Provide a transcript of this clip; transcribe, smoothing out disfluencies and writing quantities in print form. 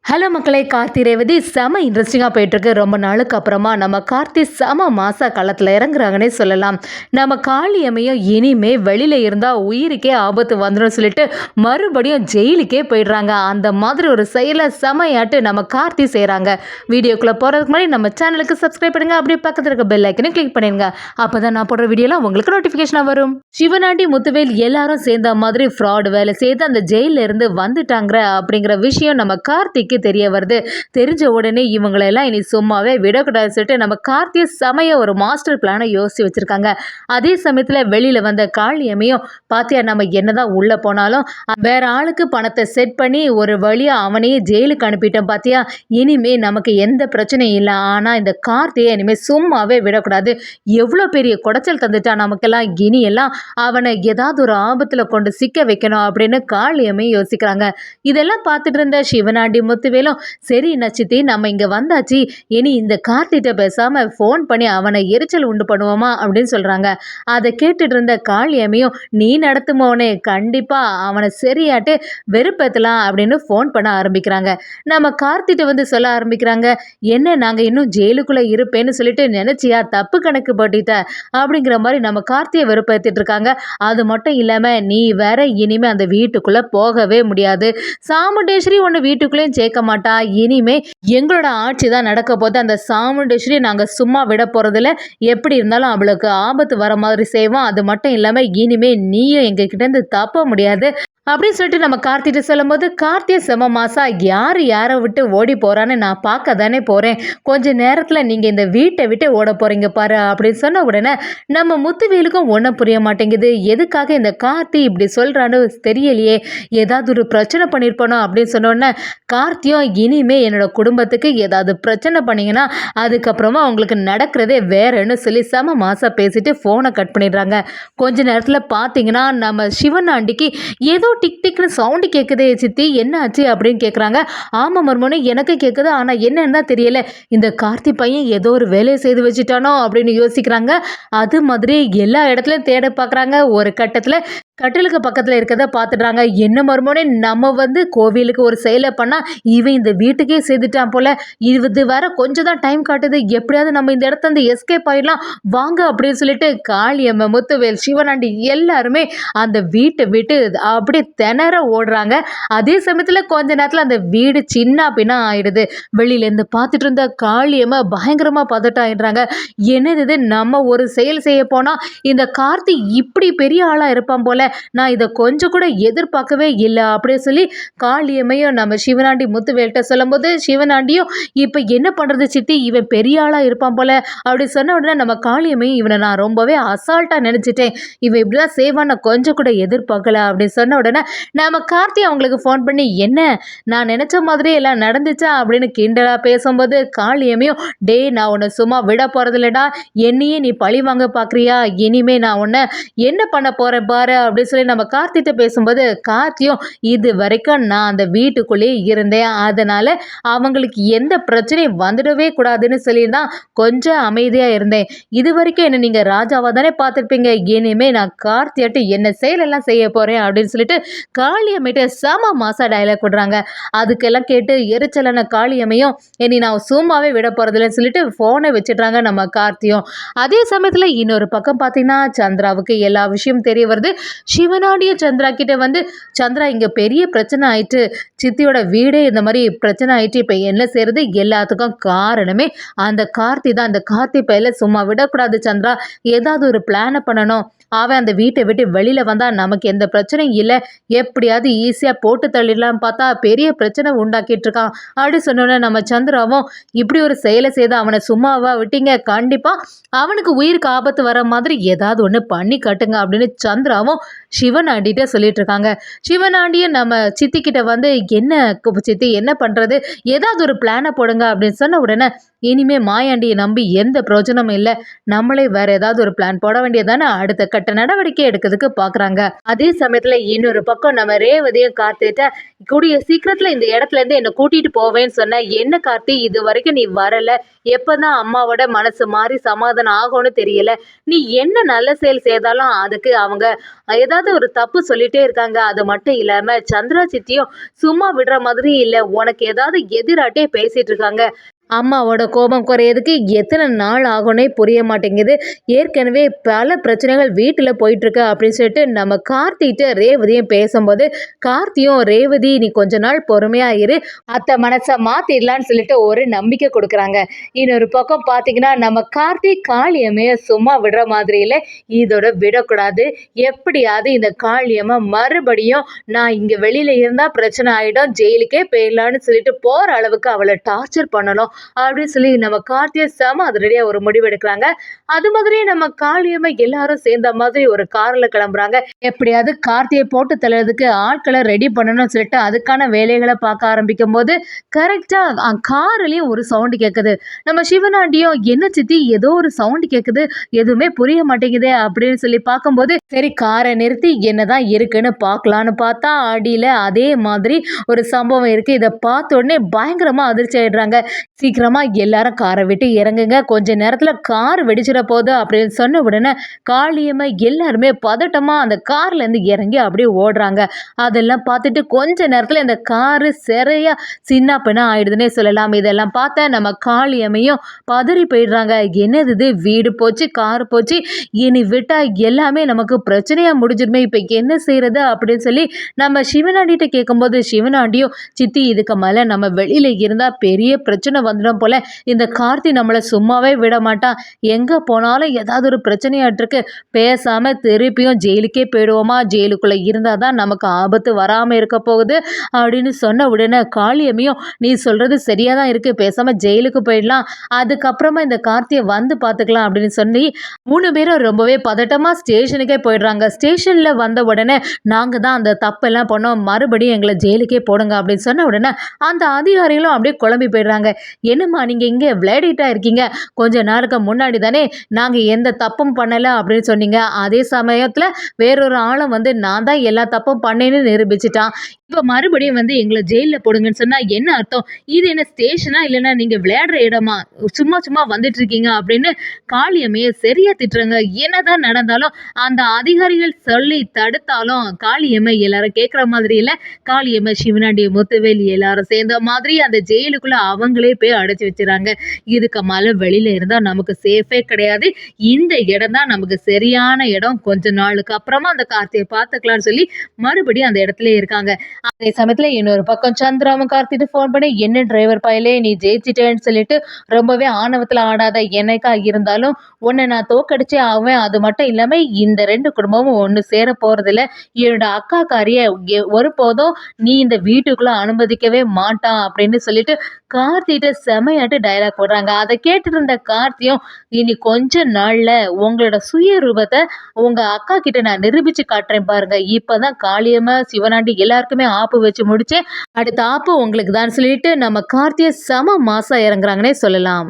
Hello மக்களே, கார்த்தி ரேவதி செம இன்ட்ரெஸ்டிங்காக போயிட்டுருக்கு. ரொம்ப நாளுக்கு அப்புறமா நம்ம கார்த்தி செம மாச காலத்தில் இறங்குறாங்கன்னே சொல்லலாம். நம்ம காளியம்மையும் இனிமே வெளியில் இருந்தால் உயிருக்கே ஆபத்து வந்துடும் சொல்லிட்டு மறுபடியும் ஜெயிலுக்கே போயிடுறாங்க. அந்த மாதிரி ஒரு செயலை செமையாட்டு நம்ம கார்த்தி செய்கிறாங்க. வீடியோக்குள்ளே போகிறதுக்கு முன்னாடி நம்ம சேனலுக்கு சப்ஸ்கிரைப் பண்ணுங்கள். அப்படியே பக்கத்தில் இருக்க பெல் ஐக்கனை கிளிக் பண்ணிடுங்க. அப்போ தான் நான் போடுற வீடியோலாம் உங்களுக்கு நோட்டிஃபிகேஷனாக வரும். சிவனாண்டி, முத்துவேல் எல்லாரும் சேர்ந்த மாதிரி ஃப்ராட் வேலை செய்து அந்த ஜெயிலில் இருந்து வந்துட்டாங்க அப்படிங்கிற விஷயம் நம்ம கார்த்திக்கு தெரிய வருது. தெரிஞ்ச உடனே இவங்களெல்லாம் இனி சும்மாவே விடக்கூடாதுன்னு சொல்லிட்டு நம்ம கார்த்திய சமய ஒரு மாஸ்டர் பிளானை யோசிச்சு வச்சிருக்காங்க. அதே சமயத்துல வெளியில வந்த காளியம்மையும் பாத்தியா, நம்ம என்னதான் உள்ள போனாலும் வேற ஆளுக்கு பணத்தை செட் பண்ணி ஒரு வழியா அவனையே ஜெயிலுக்கு அனுப்பிட்டோம் பாத்தியா, இனிமே நமக்கு எந்த பிரச்சனையும் இல்லை. ஆனா இந்த கார்த்தியை இனிமே சும்மாவே விடக்கூடாது. எவ்வளவு பெரிய குடைச்சல் தந்துட்டான் நமக்கெல்லாம், இனி எல்லாம் அவனை ஏதாவது ஒரு ஆபத்துல கொண்டு சிக்க வைக்கணும் அப்படின்னு காளியம்மை யோசிக்கிறாங்க. இதெல்லாம் பார்த்துட்டு இருந்த சிவனாண்டி, முத்துவேலும் சரி நச்சித்தி, நம்ம இங்க வந்தாச்சு, இனி இந்த கார்த்திட்ட பேசாம ஃபோன் பண்ணி அவனை எரிச்சல் உண்டு பண்ணுவோமா அப்படின்னு சொல்றாங்க. அதை கேட்டுட்டு இருந்த காளியம்மையும் நீ நடத்துமோனே, கண்டிப்பா அவனை சரியாட்டு வெறுப்பேத்தலாம் அப்படின்னு ஃபோன் பண்ண ஆரம்பிக்கிறாங்க. நம்ம கார்த்திட்ட வந்து சொல்ல ஆரம்பிக்கிறாங்க, என்ன நாங்க இன்னும் ஜெயிலுக்குள்ள இருப்பேன்னு சொல்லிட்டு நினைச்சியா, தப்பு கணக்கு போட்டிட்ட அப்படிங்கிற மாதிரி நம்ம கார்த்தியை வெறுப்பேத்திட்டு இருக்காங்க. அது மட்டும் இல்லாம நீ வேற இனிமே அந்த வீட்டுக்குள்ள போகவே முடியாது. சாமுண்டேஸ்வரி ஒன்று வீட்டுக்குள்ளேயும் சேர்க்க மாட்டா. இனிமே எங்களோட ஆட்சி தான் நடக்க போது. அந்த சாமுண்டேஸ்வரி நாங்க சும்மா விட போறதில்ல. எப்படி இருந்தாலும் அவளுக்கு ஆபத்து வர மாதிரி செய்வோம். அது மட்டும் இல்லாம இனிமே நீயும் எங்க கிட்ட இருந்து தப்ப முடியாது அப்படின்னு சொல்லிட்டு நம்ம கார்த்திட்ட சொல்லும் போது, கார்த்திய செம மாசா யார் யாரை விட்டு ஓடி போறான்னு நான் பார்க்க தானே போறேன். கொஞ்ச நேரத்தில் நீங்கள் இந்த வீட்டை விட்டு ஓட போறீங்க பாரு அப்படின்னு சொன்ன உடனே நம்ம முத்துவேலுக்கும் ஒன்றும் புரிய மாட்டேங்குது. எதுக்காக இந்த கார்த்தி இப்படி சொல்றான்னு தெரியலையே, ஏதாவது ஒரு பிரச்சனை பண்ணியிருப்பானோ அப்படின்னு சொன்னோடனே கார்த்தியும் இனிமே என்னோட குடும்பத்துக்கு ஏதாவது பிரச்சனை பண்ணீங்கன்னா அதுக்கப்புறமா அவங்களுக்கு நடக்கிறதே வேறன்னு சொல்லி செம மாசா பேசிட்டு ஃபோனை கட் பண்ணிடுறாங்க. கொஞ்ச நேரத்தில் பார்த்தீங்கன்னா நம்ம சிவனாண்டிக்கு ஏதோ டிக் டிக்னு சவுண்டு கேட்குதே சித்தி, என்ன ஆச்சு அப்படின்னு கேட்குறாங்க. ஆமாம் மர்மோனே, எனக்கு கேட்குது, ஆனால் என்னன்னு தான் தெரியல. இந்த கார்த்தி பையன் ஏதோ ஒரு வேலையை செய்து வச்சுட்டானோ அப்படின்னு யோசிக்கிறாங்க. அது மாதிரி எல்லா இடத்துலையும் தேட பார்க்குறாங்க. ஒரு கட்டத்தில் கட்டிலுக்கு பக்கத்தில் இருக்கிறத பார்த்துடுறாங்க. என்ன மர்மோனே, நம்ம வந்து கோவிலுக்கு ஒரு செயலை பண்ணால் இவன் இந்த வீட்டுக்கே செய்துட்டான் போல. இது வேற கொஞ்சம் தான் டைம் காட்டுது, எப்படியாவது நம்ம இந்த இடத்த வந்து எஸ்கேப் ஆகிடலாம் வாங்க அப்படின்னு சொல்லிட்டு காளியம்மை, முத்துவேல், சிவனாண்டி எல்லாருமே அந்த வீட்டை விட்டு அப்படியே திணற ஓடுறாங்க. அதே சமயத்தில் கொஞ்ச நேரத்தில் அந்த வீடு சின்ன பின்னா ஆயிடுது. வெளியிலேருந்து பார்த்துட்டு இருந்த காளியம்மை பயங்கரமாக பதட்டம் ஆயிடுறாங்க. என்னது, நம்ம ஒரு செயல் செய்ய போனால் இந்த கார்த்தி இப்படி பெரிய ஆளாக இருப்பான் போல, நான் இதை கொஞ்சம் கூட எதிர்பார்க்கவே இல்லை அப்படின்னு சொல்லி காளியம்மையும் நம்ம சிவனாண்டி, முத்துவேல்கிட்ட சொல்லும் போது சிவனாண்டியும் இப்போ என்ன பண்ணுறது சித்தி, இவன் பெரிய ஆளாக இருப்பான் போல அப்படி சொன்ன உடனே நம்ம காளியம்மையும் இவனை நான் ரொம்பவே அசால்ட்டாக நினச்சிட்டேன், இவன் இப்படிலாம் செய்வான் நான் கொஞ்சம் கூட எதிர்பார்க்கல அப்படின்னு சொன்ன உடனே நம்ம கார்த்தி அவங்களுக்கு ஃபோன் பண்ணி என்ன நான் நினச்ச மாதிரி எல்லாம் நடந்துச்சா அப்படின்னு கிண்டலாக பேசும்போது காளியம்மையும் டே, நான் உன்னை சும்மா விட போகிறதில்லடா, என்னையே நீ பழி வாங்க பார்க்குறியா, இனிமே நான் உன்னை என்ன பண்ண போகிறேன் பாரு அப்படின்னு சொல்லி நம்ம கார்த்திட்ட பேசும்போது கார்த்தியும் இது வரைக்கும் நான் அந்த வீட்டுக்குள்ளேயே இருந்தேன், அதனால் அவங்களுக்கு எந்த பிரச்சனையும் வந்துடவே கூடாதுன்னு சொல்லி தான் கொஞ்சம் அமைதியாக இருந்தேன். இது வரைக்கும் என்ன நீங்கள் ராஜாவாக தானே பார்த்துருப்பீங்க, இனிமேல் நான் கார்த்தியாட்டு என்ன செயலெல்லாம் செய்ய போகிறேன் அப்படின்னு சொல்லிட்டு காளியம்மைட்ட செம மாசா டைலாக் விடுறாங்க. அதுக்கெல்லாம் கேட்டு எரிச்சலான காளியம்மையும் இனி நான் சும்மாவே விட போகிறதில்லன்னு சொல்லிட்டு ஃபோனை வச்சிடுறாங்க நம்ம கார்த்தியும். அதே சமயத்தில் இன்னொரு பக்கம் பார்த்தீங்கன்னா சந்திராவுக்கு எல்லா விஷயம் தெரிய வருது. சிவனாண்டியும் சந்திரா கிட்ட வந்து, சந்திரா இங்கே பெரிய பிரச்சனை ஆயிட்டு, சித்தியோட வீடே இந்த மாதிரி பிரச்சனை ஆயிட்டு, இப்போ என்ன செய்யறது, எல்லாத்துக்கும் காரணமே அந்த கார்த்தி தான். அந்த கார்த்தி பையில சும்மா விடக்கூடாது சந்திரா, ஏதாவது ஒரு பிளானை பண்ணணும். அவன் அந்த வீட்டை விட்டு வெளியில் வந்தால் நமக்கு எந்த பிரச்சனையும் இல்லை, எப்படியாவது ஈஸியாக போட்டு தள்ளிடலாம் பார்த்தா பெரிய பிரச்சனை உண்டாக்கிட்டு இருக்கான் அப்படி சொன்னோன்னே நம்ம சந்திராவும் இப்படி ஒரு செயலை செய்து அவனை சும்மாவா விட்டீங்க, கண்டிப்பாக அவனுக்கு உயிருக்கு ஆபத்து வர மாதிரி ஏதாவது ஒன்று பண்ணி கட்டுங்க அப்படின்னு சந்திராவும் சிவனாண்டிகிட்ட சொல்லிட்டு இருக்காங்க. சிவனாண்டியும் நம்ம சித்திக்கிட்ட வந்து என்ன சித்தி என்ன பண்ணுறது, ஏதாவது ஒரு பிளானை போடுங்க அப்படின்னு சொன்ன உடனே இனிமே மாயாண்டியை நம்பி எந்த பிரயோஜனமும் இல்ல. நம்மளே வேற ஏதாவது ஒரு பிளான் போட வேண்டியதானே அடுத்த கட்ட நடவடிக்கை எடுக்கிறதுக்கு பாக்குறாங்க. அதே சமயத்துல இன்னொரு பக்கம் நம்ம ரேவதியும் கார்த்திட்ட கூடிய சீக்கிரத்துல இந்த இடத்துல இருந்து என்ன கூட்டிட்டு போவேன்னு சொன்ன. என்ன கார்த்தி இது வரைக்கும் நீ வரல. எப்பதான் அம்மாவோட மனசு மாறி சமாதானம் ஆகும்னு தெரியல. நீ என்ன நல்ல செயல் செய்தாலும் அதுக்கு அவங்க ஏதாவது ஒரு தப்பு சொல்லிட்டே இருக்காங்க. அது மட்டும் இல்லாம சந்திரா சித்தியும் சும்மா விடுற மாதிரி இல்ல. உனக்கு ஏதாவது எதிராட்டே பேசிட்டு இருக்காங்க. அம்மாவோட கோபம் குறையறதுக்கு எத்தனை நாள் ஆகும்னே புரிய மாட்டேங்குது. ஏற்கனவே பல பிரச்சனைகள் வீட்டில் போயிட்டுருக்கு அப்படின்னு சொல்லிட்டு நம்ம கார்த்திகிட்ட ரேவதியும் பேசும்போது, கார்த்தியும் ரேவதி நீ கொஞ்ச நாள் பொறுமையா இரு, அத்தை மனசை மாத்திடலான்னு சொல்லிட்டு ஒரு நம்பிக்கை கொடுக்குறாங்க. இன்னொரு பக்கம் பார்த்தீங்கன்னா நம்ம கார்த்தி காளியம்மைய சும்மா விடுற மாதிரி இல்லை. இதோட விடக்கூடாது. எப்படியாவது இந்த காளியம்மை மறுபடியும் நான் இங்கே வெளியில இருந்தால் பிரச்சனை ஆகிடும், ஜெயிலுக்கே போயிடலான்னு சொல்லிட்டு போகிற அளவுக்கு அவளை டார்ச்சர் பண்ணணும் அப்படின்னு சொல்லி நம்ம கார்த்தியை செம அதிரடியாக ஒரு முடிவு எடுக்கிறாங்க. அது மாதிரியே நம்ம காளியம்மை எல்லாரும் சேர்ந்த மாதிரி ஒரு காரில் கிளம்புறாங்க. எப்படியாவது கார்த்தியை போட்டு தள்ளுறதுக்கு ஆட்களை ரெடி பண்ணணும்னு சொல்லிட்டு அதுக்கான வேலைகளை பார்க்க ஆரம்பிக்கும் போது கரெக்டாக கார்லேயும் ஒரு சவுண்டு கேட்குது. நம்ம சிவனாண்டியும் என்ன சித்தி ஏதோ ஒரு சவுண்டு கேட்குது, எதுவுமே புரிய மாட்டேங்குதே அப்படின்னு சொல்லி பார்க்கும்போது சரி காரை நிறுத்தி என்னதான் இருக்குன்னு பார்க்கலான்னு பார்த்தா அடியில் அதே மாதிரி ஒரு சம்பவம் இருக்குது. இதை பார்த்த உடனே பயங்கரமாக அதிர்ச்சி ஆயிடுறாங்க. சீக்கிரமா எல்லாரும் காரை விட்டு இறங்குங்க, கொஞ்ச நேரத்துல கார் வெடிச்சிட போகுது அப்படின்னு சொன்ன உடனே காளியம்மை எல்லாருமே பதட்டமா அந்த கார்ல இருந்து இறங்கி அப்படியே ஓடுறாங்க. அதெல்லாம் பார்த்துட்டு கொஞ்ச நேரத்துல இந்த காரு சரியா சின்ன பின்ன ஆயிடுதுன்னே சொல்லலாம். இதெல்லாம் பார்த்த நம்ம காளியம்மையும் பதறி போயிடுறாங்க. என்னது இது, வீடு போச்சு, கார் போச்சு, இனி விட்டா எல்லாமே நமக்கு பிரச்சனையா முடிஞ்சிருமே, இப்ப என்ன செய்யறது அப்படின்னு சொல்லி நம்ம சிவனாண்டிகிட்ட கேட்கும்போது சிவனாண்டியும் சித்தி இதுக்கு மேல நம்ம வெளியில இருந்தா பெரிய பிரச்சனை வந்துடும் போல, இந்த கார்த்தி நம்மளை சும்மாவே விட மாட்டான், எங்க போனாலும் ஏதாவது ஒரு பிரச்சனையாட்டிருக்கு, பேசாம திருப்பியும் ஜெயிலுக்கே போயிடுவோமா, ஜெயிலுக்குள்ள இருந்தாதான் நமக்கு ஆபத்து வராம இருக்க போகுது அப்படின்னு சொன்ன உடனே காளியம்மையும் நீ சொல்றது சரியா தான் இருக்கு, பேசாம ஜெயிலுக்கு போயிடலாம், அதுக்கப்புறமா இந்த கார்த்தியை வந்து பார்த்துக்கலாம் அப்படின்னு சொல்லி 3 பேரும் ரொம்பவே பதட்டமா ஸ்டேஷனுக்கே போயிடுறாங்க. ஸ்டேஷன்ல வந்த உடனே நாங்க தான் அந்த தப்பெல்லாம் பண்ணோம், மறுபடியும் எங்களை ஜெயிலுக்கே போடுங்க அப்படின்னு சொன்ன உடனே அந்த அதிகாரிகளும் அப்படியே குழம்பி போயிடுறாங்க. என்னம்மா நீங்கள் இங்கே விளையாடிட்டா இருக்கீங்க, கொஞ்ச நாளுக்கு முன்னாடி தானே நாங்கள் எந்த தப்பும் பண்ணலை அப்படின்னு சொன்னீங்க, அதே சமயத்தில் வேறொரு ஆளும் வந்து நான் தான் எல்லா தப்பும் பண்ணேன்னு நிரூபிச்சிட்டான், இப்போ மறுபடியும் வந்து எங்களை ஜெயிலில் போடுங்கன்னு சொன்னால் என்ன அர்த்தம், இது என்ன ஸ்டேஷனா இல்லைன்னா நீங்கள் விளையாடுற இடமா, சும்மா சும்மா வந்துட்டு இருக்கீங்க அப்படின்னு காளியம்மையை சரியா திட்டுறாங்க. என்னதான் நடந்தாலும் அந்த அதிகாரிகள் சொல்லி தடுத்தாலும் காளியம்மை எல்லாரும் கேட்குற மாதிரி இல்லை. காளியம்மை சிவனாண்டி முத்துவேல் எல்லாரும் சேர்ந்த மாதிரி அந்த ஜெயிலுக்குள்ள அவங்களே போய் அடைச்சி வச்சுறாங்க. இதுக்கு மேலே வெளியில இருந்தால் நமக்கு சேஃபே கிடையாது, இந்த இடம் தான் நமக்கு சரியான இடம், கொஞ்ச நாளுக்கு அப்புறமா அந்த கார்த்தியை பார்த்துக்கலாம்னு சொல்லி மறுபடியும் அந்த இடத்துல இருக்காங்க. அதே சமயத்துல இன்னொரு பக்கம் சந்திராவும் கார்த்திட்டு ஃபோன் பண்ணி என்ன டிரைவர் பயலே நீ ஜெயிச்சிட்டேன்னு சொல்லிட்டு ரொம்பவே ஆணவத்தில் ஆடாத, என்னைக்கா இருந்தாலும் உன்னை நான் தோக்கடிச்சே ஆவேன், அது மட்டும் இல்லாமல் இந்த 2 குடும்பமும் ஒன்று சேர போகிறதில்ல, என்னோட அக்கா காரிய ஒருபோதும் நீ இந்த வீட்டுக்குள்ளே அனுமதிக்கவே மாட்டான் அப்படின்னு சொல்லிட்டு கார்த்திகிட்ட செமையாட்டு டைலாக் போடுறாங்க. அதை கேட்டுட்டு இருந்த கார்த்தியும் இனி கொஞ்ச நாள்ல உங்களோட சுய ரூபத்தை உங்க அக்கா கிட்ட நான் நிரூபிச்சு காட்டுறேன் பாருங்க, இப்பதான் காளியம்மா சிவனாண்டி எல்லாருக்குமே ஆப்பு வச்சு முடிச்சேன், அடுத்த ஆப்பு உங்களுக்கு தான் சொல்லிட்டு நம்ம கார்த்தியை செம மாசா இறங்குறாங்கன்னே சொல்லலாம்.